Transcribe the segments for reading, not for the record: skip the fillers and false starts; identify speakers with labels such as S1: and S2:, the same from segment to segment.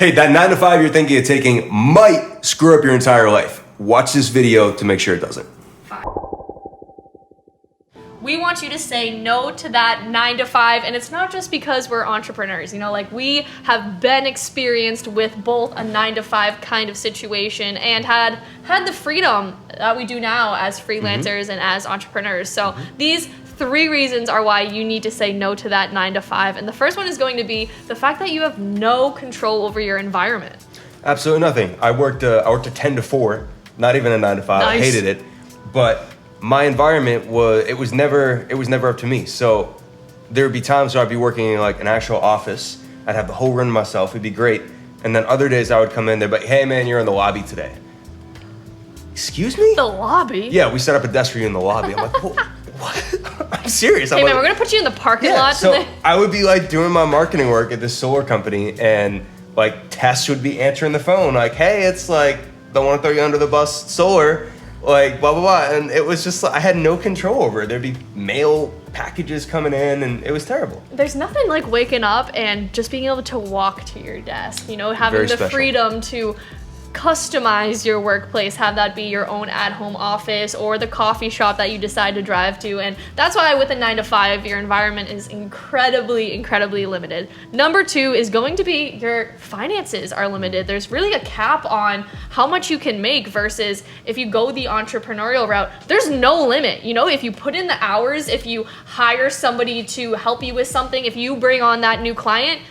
S1: Hey, that 9 to 5 you're thinking of taking might screw up your entire life. Watch this video to make sure it doesn't.
S2: We want you to say no to that 9 to 5, and it's not just because we're entrepreneurs. Like we have been experienced with both a 9 to 5 kind of situation and had the freedom that we do now as freelancers and as entrepreneurs. So these 3 reasons are why you need to say no to that 9 to 5. And the first one is going to be the fact that you have no control over your environment.
S1: Absolutely nothing. I worked a 10 to 4, not even a 9 to 5.
S2: Nice.
S1: I hated it, but my environment was never up to me. So there would be times where I'd be working in like an actual office. I'd have the whole room to myself. It'd be great. And then other days I would come in there, but hey man, you're in the lobby today. Excuse me?
S2: The lobby?
S1: Yeah, we set up a desk for you in the lobby. I'm like, what? I'm serious.
S2: Hey man, we're gonna put you in the parking lot today.
S1: So I would be like doing my marketing work at this solar company, and like Tess would be answering the phone like, hey, it's like, don't want to throw you under the bus, solar, like blah blah blah. And it was just, I had no control over it. There'd be mail packages coming in, and it was terrible.
S2: There's nothing like waking up and just being able to walk to your desk, having
S1: Very
S2: the
S1: special.
S2: freedom to customize your workplace, have that be your own at-home office or the coffee shop that you decide to drive to. And that's why with a 9 to 5, your environment is incredibly limited. Number 2 is going to be your finances are limited. There's really a cap on how much you can make versus if you go the entrepreneurial route, there's no limit. If you put in the hours, if you hire somebody to help you with something, if you bring on that new client,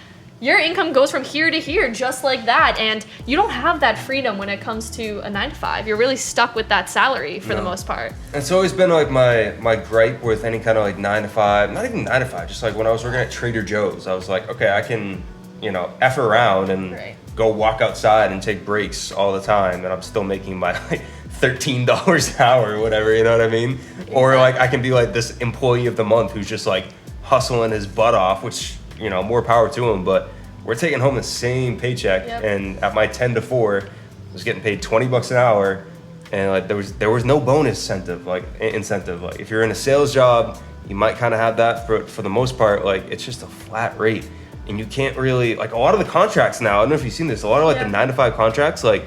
S2: your income goes from here to here just like that, and you don't have that freedom when it comes to a 9 to 5. You're really stuck with that salary for the most part.
S1: It's always been like my gripe with any kind of like 9 to 5, not even 9 to 5, just like when I was working at Trader Joe's, I was like, okay, I can, F around and go walk outside and take breaks all the time, and I'm still making my like $13 an hour or whatever, you know what I mean? Exactly. Or like I can be like this employee of the month who's just like hustling his butt off, which, more power to him, but we're taking home the same paycheck.
S2: Yep.
S1: And at my 10 to 4, I was getting paid $20 an hour, and like there was no bonus incentive. Like if you're in a sales job, you might kind of have that. For the most part, like it's just a flat rate, and you can't really, like a lot of the contracts now, I don't know if you've seen this, a lot of like the 9 to 5 contracts, like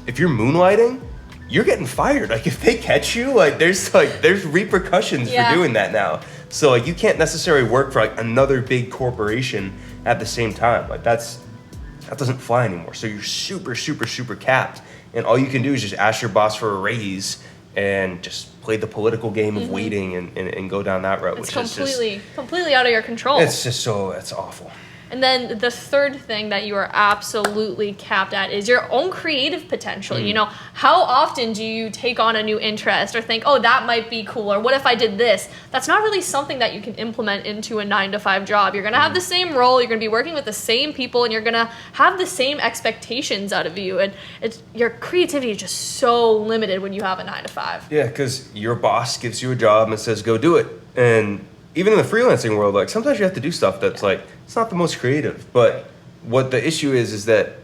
S1: if you're moonlighting, you're getting fired. Like if they catch you, there's repercussions for doing that now. So like you can't necessarily work for like another big corporation at the same time. Like that doesn't fly anymore. So you're super capped, and all you can do is just ask your boss for a raise and just play the political game of waiting and go down that route.
S2: It's
S1: which is
S2: completely out of your control.
S1: it's awful.
S2: And then the third thing that you are absolutely capped at is your own creative potential. How often do you take on a new interest or think, oh, that might be cool, or what if I did this? That's not really something that you can implement into a 9 to 5 job. You're gonna have the same role, you're gonna be working with the same people, and you're gonna have the same expectations out of you. And your creativity is just so limited when you have a 9 to 5.
S1: Yeah, because your boss gives you a job and says, go do it. And even in the freelancing world, like sometimes you have to do stuff that's like, it's not the most creative, but what the issue is that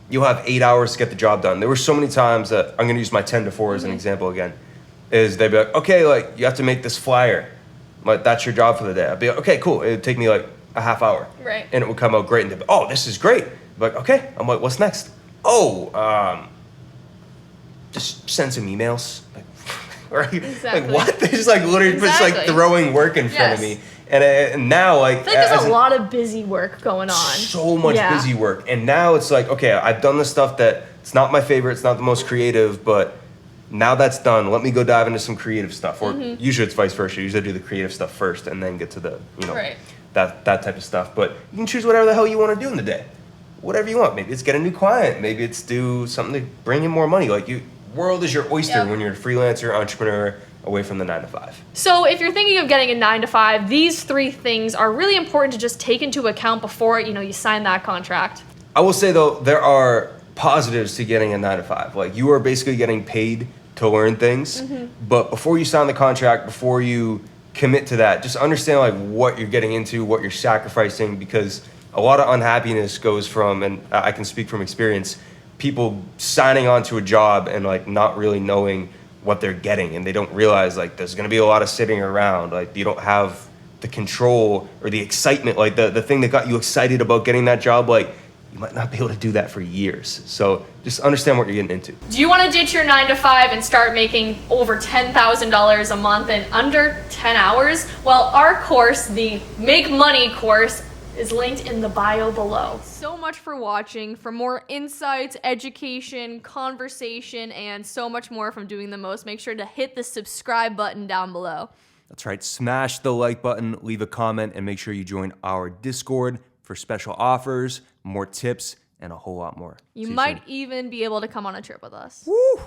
S1: you'll have 8 hours to get the job done. There were so many times that, I'm gonna use my 10 to 4 as an example again, is they'd be like, okay, like you have to make this flyer. Like that's your job for the day. I'd be like, okay, cool. It'd take me like a half hour.
S2: Right.
S1: And it would come out great, and they'd be, oh, this is great. I'm like, okay. I'm like, what's next? Oh, just send some emails. Like,
S2: Exactly.
S1: like what? They're just like literally just like throwing work in front of me. And now like
S2: I feel like there's a lot of busy work going on.
S1: So much busy work. And now it's like, okay, I've done the stuff that it's not my favorite, it's not the most creative, but now that's done. Let me go dive into some creative stuff. Or usually it's vice versa. Usually I do the creative stuff first and then get to the, that type of stuff. But you can choose whatever the hell you want to do in the day. Whatever you want. Maybe it's get a new client. Maybe it's do something to bring in more money. Like world is your oyster when you're a freelancer, entrepreneur, away from the 9 to 5.
S2: So if you're thinking of getting a 9 to 5, these 3 things are really important to just take into account before you sign that contract.
S1: I will say though, there are positives to getting a 9 to 5. Like you are basically getting paid to learn things, but before you sign the contract, before you commit to that, just understand like what you're getting into, what you're sacrificing, because a lot of unhappiness goes from, and I can speak from experience, people signing on to a job and like not really knowing what they're getting, and they don't realize like there's going to be a lot of sitting around. Like you don't have the control or the excitement, like the thing that got you excited about getting that job, like you might not be able to do that for years. So just understand what you're getting into.
S2: Do you want to ditch your 9 to 5 and start making over $10,000 a month in under 10 hours? Well, our course, the Make Money course, is linked in the bio below. So much for watching. For more insights, education, conversation, and so much more from Doing the Most, make sure to hit the subscribe button down below.
S1: That's right. Smash the like button, leave a comment, and make sure you join our Discord for special offers, more tips, and a whole lot more.
S2: You might even be able to come on a trip with us.
S1: Woo!